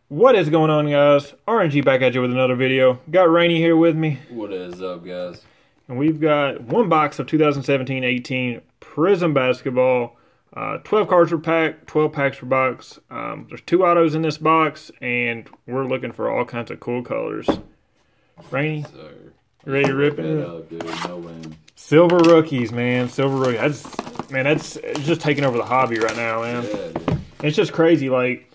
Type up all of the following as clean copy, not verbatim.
What is going on, guys? RNG back at you with another video. Got Rainey here with me. What is up, guys? And we've got one box of 2017-18 Prizm Basketball. 12 cards per pack, 12 packs per box. There's 2 autos in this box, and we're looking for all kinds of cool colors. Rainey, you ready to rip it? Up, dude. No win. Silver rookies, man. Silver rookies. That's it's just taking over the hobby right now, man. Yeah, dude. It's just crazy. Like,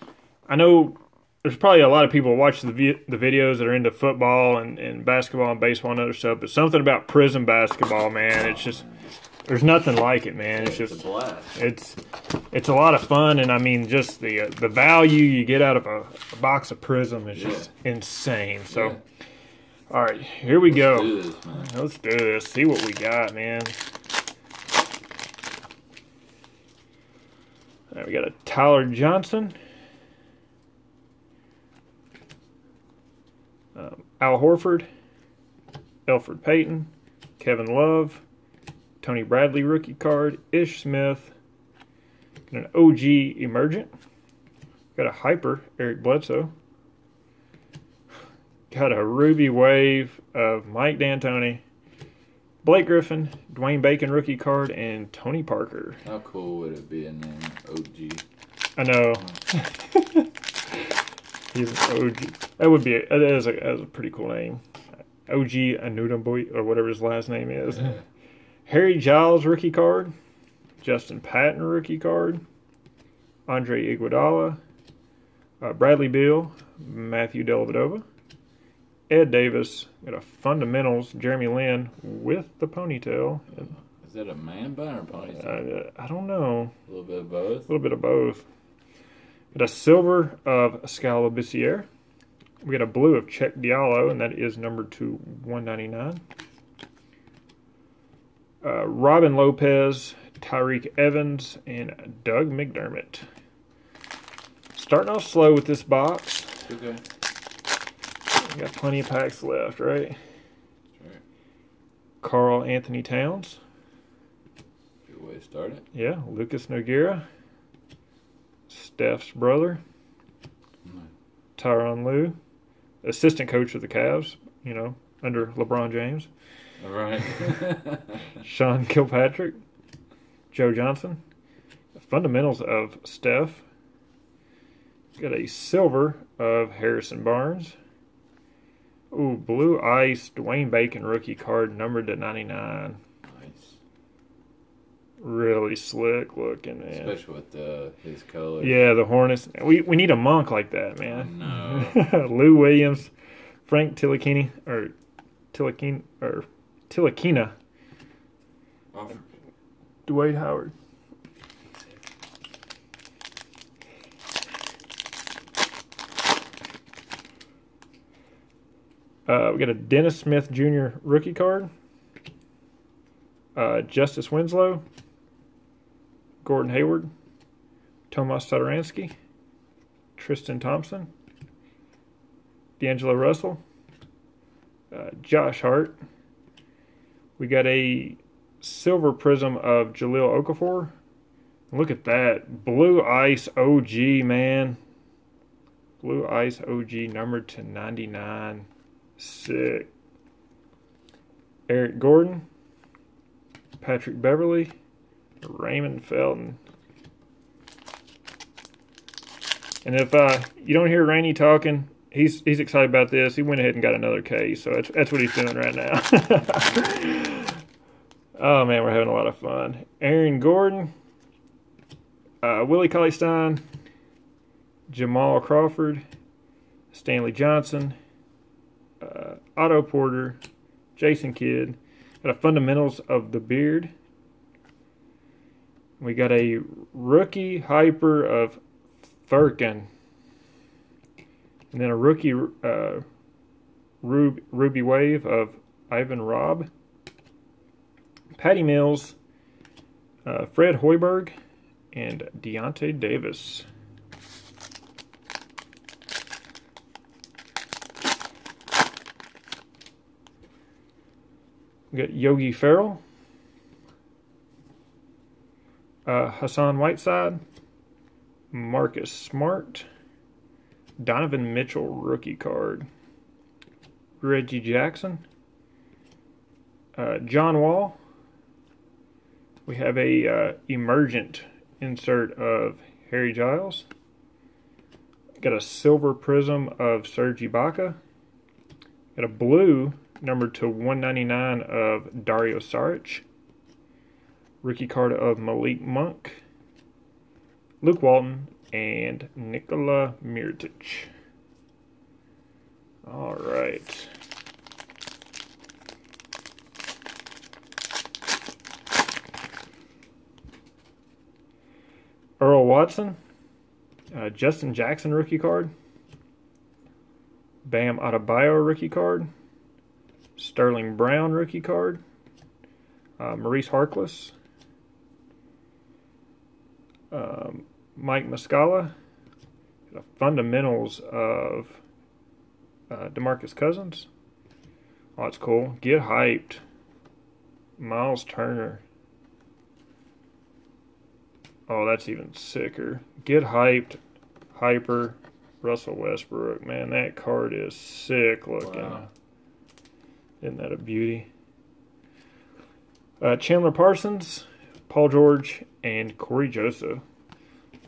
I know there's probably a lot of people watching the videos that are into football and basketball and baseball and other stuff, but something about Prizm Basketball, man, it's just, there's nothing like it, man. It's just a blast. It's a lot of fun, and I mean, just the value you get out of a box of Prizm is just insane. So, all right, here we go. Let's do this, man. Let's do this. See what we got, man. All right, we got a Tyler Johnson. Al Horford, Elfrid Payton, Kevin Love, Tony Bradley rookie card, Ish Smith, got an OG Emergent, got a Hyper Eric Bledsoe, got a Ruby Wave of Mike D'Antoni, Blake Griffin, Dwayne Bacon rookie card, and Tony Parker. How cool would it be a name OG? I know. He's an OG. That is a pretty cool name. OG Anunoby, or whatever his last name is. Yeah. Harry Giles rookie card. Justin Patton rookie card. Andre Iguodala. Bradley Beal. Matthew Dellavedova. Ed Davis. Got a Fundamentals Jeremy Lin with the ponytail. Is that a man bun or ponytail? I don't know. A little bit of both? A little bit of both. Got a silver of Scala Bissiere. We got a blue of Check Diallo, and that is number 2/199. Robin Lopez, Tyreek Evans, and Doug McDermott. Starting off slow with this box. Okay. We got plenty of packs left, right? Sure. Karl Anthony Towns. Good way to start it. Yeah, Lucas Nogueira. Steph's brother. Tyronn Lue. Assistant coach of the Cavs, under LeBron James. All right. Sean Kilpatrick. Joe Johnson. Fundamentals of Steph. Got a silver of Harrison Barnes. Ooh, blue ice Dwayne Bacon rookie card numbered to 99. Nice. Really slick looking, man. Especially with his color. Yeah, the Hornets. We need a monk like that, man. No. Lou Williams, Frank Tilakina, Dwight Howard. We got a Dennis Smith Jr. rookie card. Justice Winslow. Gordon Hayward. Tomas Satoransky. Tristan Thompson. D'Angelo Russell. Josh Hart. We got a silver prism of Jahlil Okafor. Look at that. Blue Ice OG, man. Blue Ice OG numbered to 99. Sick. Eric Gordon. Patrick Beverly. Raymond Felton. And if you don't hear Rainey talking, he's excited about this. He went ahead and got another case, so that's what he's doing right now. Oh man, we're having a lot of fun. Aaron Gordon, Willie Cauley-Stein, Jamal Crawford, Stanley Johnson, Otto Porter, Jason Kidd. Got a Fundamentals of the Beard. We got a rookie hyper of Furkan. And then a rookie Ruby Wave of Ivan Robb. Patty Mills, Fred Hoiberg, and Deontay Davis. We got Yogi Ferrell. Hassan Whiteside, Marcus Smart, Donovan Mitchell rookie card. Reggie Jackson. John Wall. We have a emergent insert of Harry Giles. Got a silver prism of Serge Ibaka. Got a blue numbered to 199 of Dario Saric. Rookie card of Malik Monk, Luke Walton, and Nikola Mirotic. All right. Earl Watson, Justin Jackson rookie card, Bam Adebayo rookie card, Sterling Brown rookie card, Maurice Harkless, Mike Muscala, the fundamentals of DeMarcus Cousins. Oh, that's cool. Get hyped. Miles Turner. Oh, that's even sicker. Get hyped. Hyper. Russell Westbrook. Man, that card is sick looking. Wow. Isn't that a beauty? Chandler Parsons, Paul George, and Corey Joseph.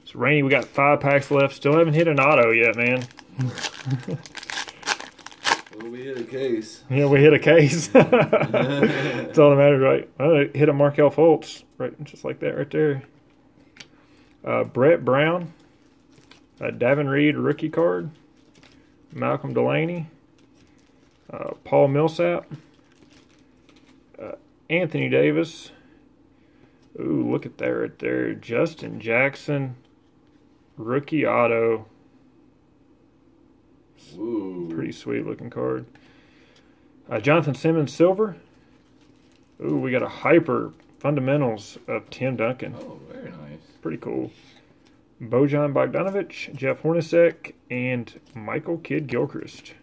So, Rainey, we got 5 packs left. Still haven't hit an auto yet, man. Well, we hit a case. Yeah, we hit a case. That's all that matters, right? Well, it hit a Markelle Fultz, right, just like that right there. Brett Brown, Davin Reed rookie card, Malcolm Delaney, Paul Millsap, Anthony Davis. Ooh, look at that right there. Justin Jackson, rookie auto. Ooh. Pretty sweet looking card. Jonathan Simmons silver. Ooh, we got a hyper fundamentals of Tim Duncan. Oh, very nice. Pretty cool. Bojan Bogdanovic, Jeff Hornacek, and Michael Kidd Gilchrist.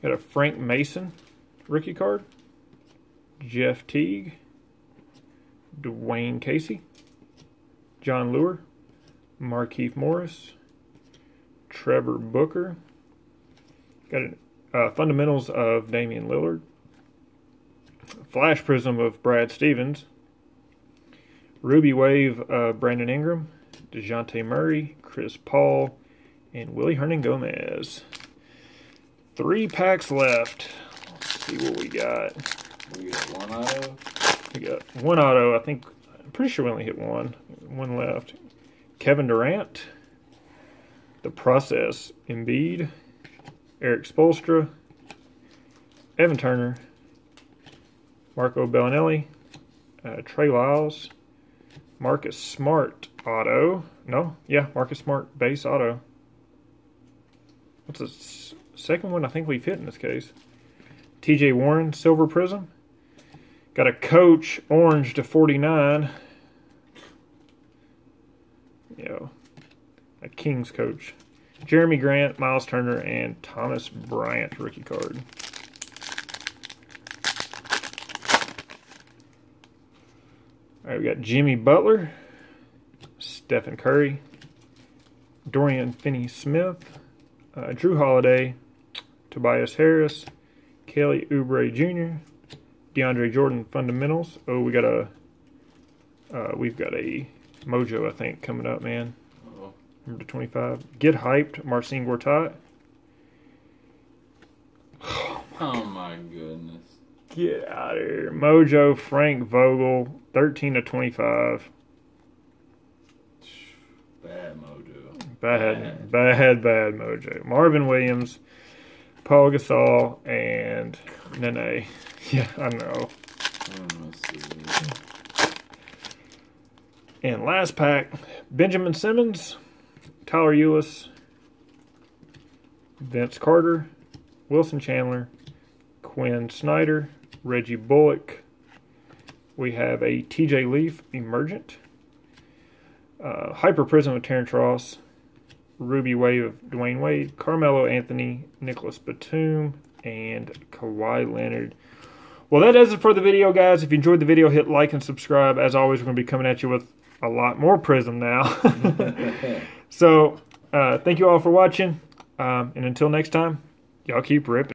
Got a Frank Mason rookie card, Jeff Teague, Dwayne Casey, John Lure, Markieff Morris, Trevor Booker. Got a fundamentals of Damian Lillard, Flash Prism of Brad Stevens, Ruby Wave of Brandon Ingram, DeJounte Murray, Chris Paul, and Willie Hernan Gomez. 3 packs left. Let's see what we got. We got 1 auto. We got 1 auto. I'm pretty sure we only hit 1. 1 left. Kevin Durant, The Process, Embiid, Eric Spoelstra, Evan Turner, Marco Bellinelli, Trey Lyles, Marcus Smart auto. No, yeah, Marcus Smart base auto. What's the second one I think we've hit in this case? TJ Warren silver prism. Got a Coach orange to 49. Yo, a Kings coach. Jeremy Grant, Miles Turner, and Thomas Bryant rookie card. All right, we got Jimmy Butler, Stephen Curry, Dorian Finney-Smith, Drew Holiday, Tobias Harris, Kelly Oubre Jr., DeAndre Jordan fundamentals. Oh, we've got a Mojo, I think, coming up, man. Number 25. Get hyped, Marcin Gortat. Oh my goodness. Get out of here. Mojo, Frank Vogel, 13 to 25. Bad Mojo. Bad Mojo. Marvin Williams, Paul Gasol, and Nene. Yeah, I know. And last pack, Benjamin Simmons, Tyler Ulis, Vince Carter, Wilson Chandler, Quinn Snyder, Reggie Bullock. We have a TJ Leaf Emergent, Hyper Prism of Terrence Ross, Ruby Wave of Dwayne Wade, Carmelo Anthony, Nicholas Batum, and Kawhi Leonard. Well, that does it for the video, guys. If you enjoyed the video, hit like and subscribe. As always, we're going to be coming at you with a lot more Prizm now. So, thank you all for watching. And until next time, y'all keep ripping.